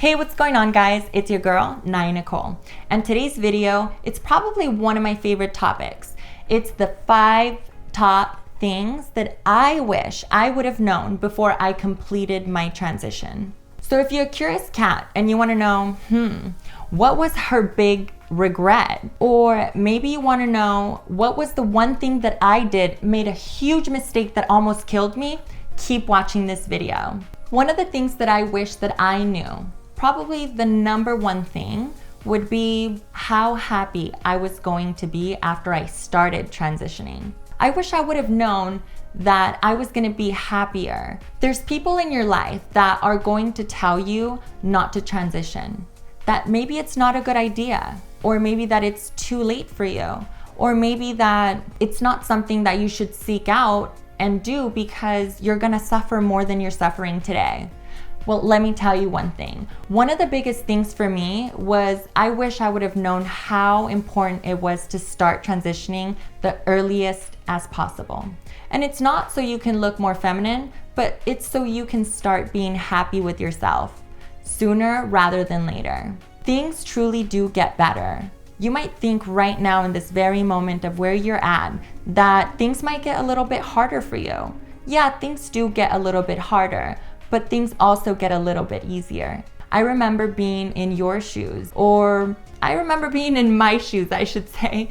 Hey, what's going on, guys? It's your girl, Naiah Nikole. And today's video, it's probably one of my favorite topics. It's the 5 top things that I wish I would have known before I completed my transition. So if you're a curious cat and you want to know, what was her big regret? Or maybe you want to know what was the one thing that I did, made a huge mistake that almost killed me, keep watching this video. One of the things that I wish that I knew, probably the number one thing, would be how happy I was going to be after I started transitioning. I wish I would have known that I was going to be happier. There's people in your life that are going to tell you not to transition, that maybe it's not a good idea, or maybe that it's too late for you, or maybe that it's not something that you should seek out and do because you're going to suffer more than you're suffering today. Well, let me tell you one thing. One of the biggest things for me was I wish I would have known how important it was to start transitioning the earliest as possible. And it's not so you can look more feminine, but it's so you can start being happy with yourself sooner rather than later. Things truly do get better. You might think right now in this very moment of where you're at that things might get a little bit harder for you. Yeah, things do get a little bit harder, but things also get a little bit easier. I remember being in your shoes, or I remember being in my shoes, I should say.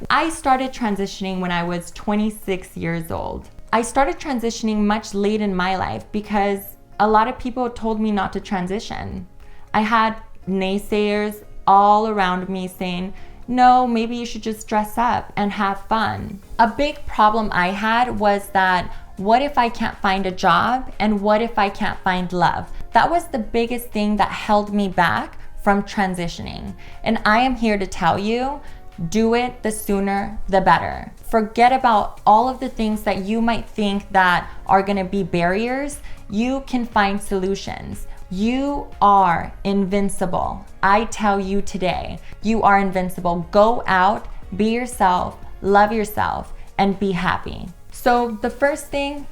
I started transitioning when I was 26 years old. I started transitioning much late in my life because a lot of people told me not to transition. I had naysayers all around me saying, no, maybe you should just dress up and have fun. A big problem I had was that what if I can't find a job, and what if I can't find love? That was the biggest thing that held me back from transitioning. And I am here to tell you, do it the sooner the better. Forget about all of the things that you might think that are gonna be barriers. You can find solutions. You are invincible. I tell you today, you are invincible. Go out, be yourself, love yourself, and be happy. So the first thing,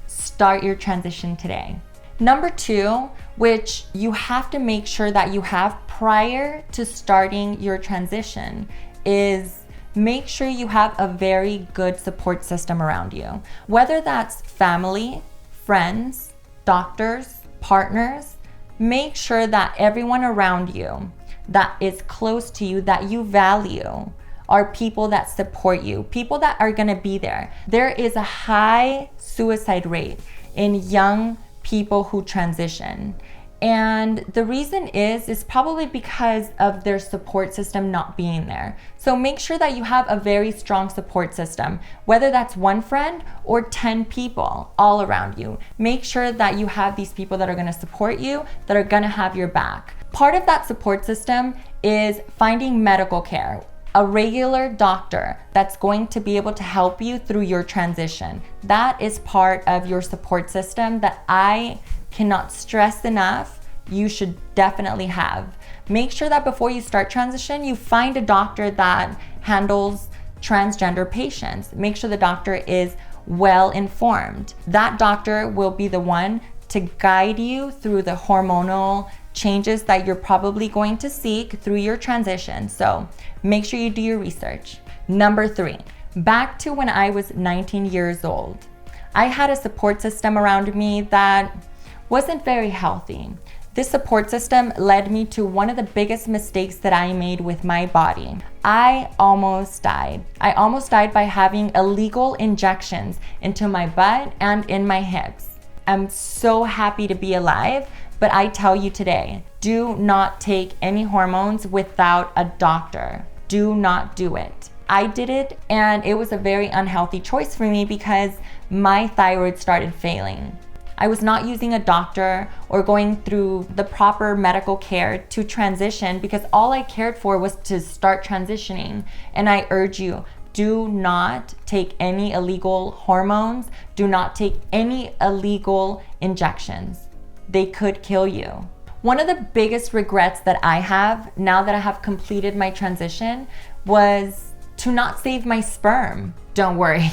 start your transition today. Number 2, which you have to make sure that you have prior to starting your transition, is make sure you have a very good support system around you. Whether that's family, friends, doctors, partners, make sure that everyone around you that is close to you, that you value, are people that support you, people that are gonna be there. There is a high suicide rate in young people who transition. And the reason is probably because of their support system not being there. So make sure that you have a very strong support system, whether that's one friend or 10 people all around you. Make sure that you have these people that are gonna support you, that are gonna have your back. Part of that support system is finding medical care, a regular doctor that's going to be able to help you through your transition. That is part of your support system that I cannot stress enough you should definitely have. Make sure that before you start transition, you find a doctor that handles transgender patients. Make sure the doctor is well informed. That doctor will be the one to guide you through the hormonal changes that you're probably going to seek through your transition. So make sure you do your research. Number 3, back to when I was 19 years old. I had a support system around me that wasn't very healthy. This support system led me to one of the biggest mistakes that I made with my body. I almost died. I almost died by having illegal injections into my butt and in my hips. I'm so happy to be alive, but I tell you today, do not take any hormones without a doctor. Do not do it. I did it, and it was a very unhealthy choice for me because my thyroid started failing. I was not using a doctor or going through the proper medical care to transition because all I cared for was to start transitioning. And I urge you, do not take any illegal hormones. Do not take any illegal injections. They could kill you. One of the biggest regrets that I have now that I have completed my transition was to not save my sperm. Don't worry,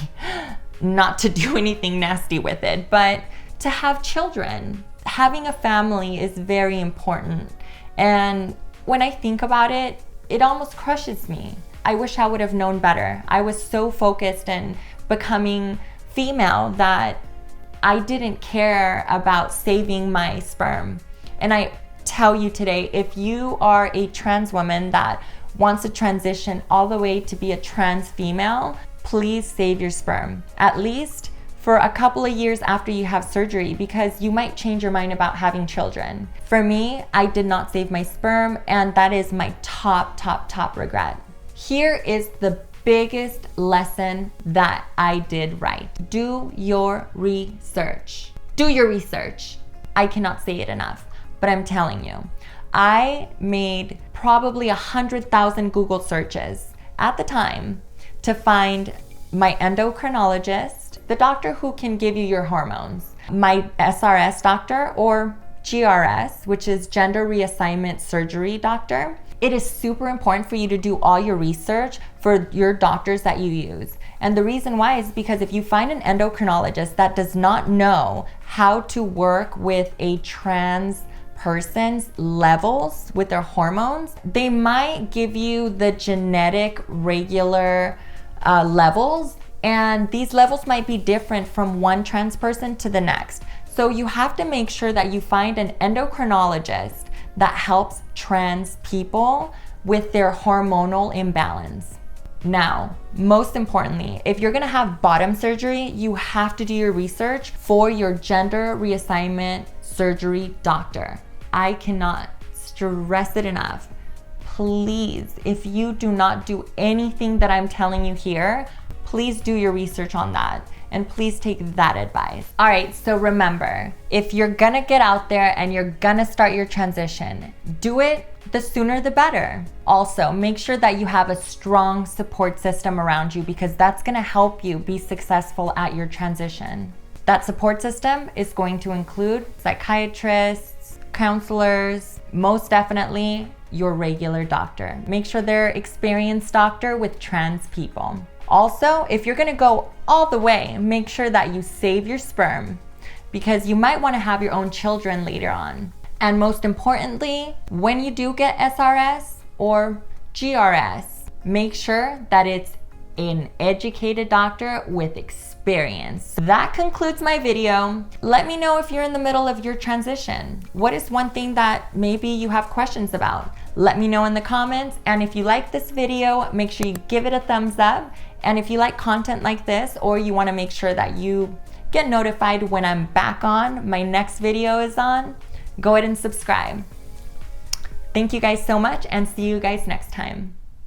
not to do anything nasty with it, but to have children. Having a family is very important. And when I think about it, it almost crushes me. I wish I would have known better. I was so focused in becoming female that I didn't care about saving my sperm. And I tell you today, if you are a trans woman that wants to transition all the way to be a trans female, please save your sperm, at least for a couple of years after you have surgery, because you might change your mind about having children. For me, I did not save my sperm, and that is my top regret. Here is the biggest lesson that I did right. Do your research. Do your research. I cannot say it enough, but I'm telling you, I made probably 100,000 Google searches at the time to find my endocrinologist, the doctor who can give you your hormones, my SRS doctor, or GRS, which is gender reassignment surgery doctor. It is super important for you to do all your research for your doctors that you use. And the reason why is because if you find an endocrinologist that does not know how to work with a trans person's levels with their hormones, they might give you the genetic regular levels, and these levels might be different from one trans person to the next. So you have to make sure that you find an endocrinologist that helps trans people with their hormonal imbalance. Now, most importantly, if you're gonna have bottom surgery, you have to do your research for your gender reassignment surgery doctor. I cannot stress it enough. Please, if you do not do anything that I'm telling you here, please do your research on that. And please take that advice. All right, so remember, if you're gonna get out there and you're gonna start your transition, do it the sooner the better. Also, make sure that you have a strong support system around you, because that's gonna help you be successful at your transition. That support system is going to include psychiatrists, counselors, most definitely your regular doctor. Make sure they're an experienced doctor with trans people. Also, if you're gonna go all the way, make sure that you save your sperm, because you might wanna have your own children later on. And most importantly, when you do get SRS or GRS, make sure that it's an educated doctor with experience. That concludes my video. Let me know if you're in the middle of your transition. What is one thing that maybe you have questions about? Let me know in the comments. And if you like this video, make sure you give it a thumbs up. And if you like content like this, or you want to make sure that you get notified when I'm back on, my next video is on, go ahead and subscribe. Thank you guys so much, and see you guys next time.